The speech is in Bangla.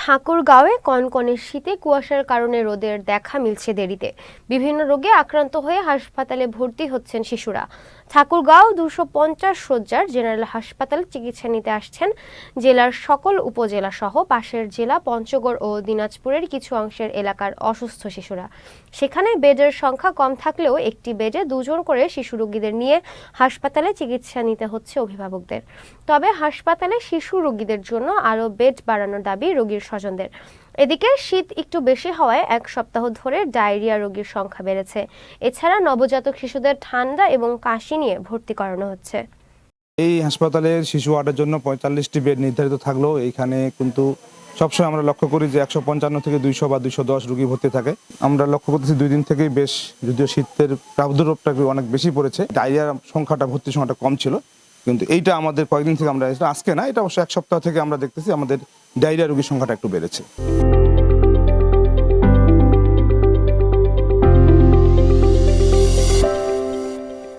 ঠাকুরগাঁওয়ে কনকনে শীতে কুয়াশার কারণে রোদের দেখা মিলছে দেরিতে। বিভিন্ন রোগে আক্রান্ত হয়ে হাসপাতালে ভর্তি হচ্ছেন শিশুরা। ঠাকুরগাঁও 250 শয্যার জেনারেল হাসপাতালে চিকিৎসা নিতে আসছেন জেলার সকল উপজেলা সহ পাশের জেলা পঞ্চগড় ও দিনাজপুরের কিছু অংশের এলাকার অসুস্থ শিশুরা। সেখানে বেডের সংখ্যা কম থাকলেও একটি বেডে 2 জন করে শিশু রোগীদের নিয়ে হাসপাতালে চিকিৎসা নিতে হচ্ছে অভিভাবকদের। তবে হাসপাতালে শিশু রোগীদের জন্য আরও বেড বাড়ানোর দাবি রোগীর স্বজনদের। এদিকে শীত একটু বেশি হওয়ায় 1 সপ্তাহ ধরে ডায়রিয়া রোগীর সংখ্যা বেড়েছে। এছাড়া নবজাতক শিশুদের ঠান্ডা এবং কাশি নিয়ে ভর্তি করানো হচ্ছে। এই হাসপাতালের শিশু ওয়ার্ডের জন্য 45টি বেড নির্ধারিত থাকলেও এইখানে কিন্তু সবসময় আমরা লক্ষ্য করি যে 155 থেকে 200 বা 210 রোগী ভর্তি থাকে। আমরা লক্ষ্য করতেছি 2 দিন থেকেই বেশ, যদিও শীতের প্রাদুর্ভাবটা অনেক বেশি পড়েছে, ডায়রিয়ার সংখ্যাটা ভর্তির সংখ্যাটা কম ছিল, কিন্তু এইটা আমাদের কয়েকদিন থেকে আমরা, আজকে না, এটা অবশ্য 1 সপ্তাহ থেকে আমরা দেখতেছি আমাদের ডায়রিয়া রোগীর সংখ্যাটা একটু বেড়েছে।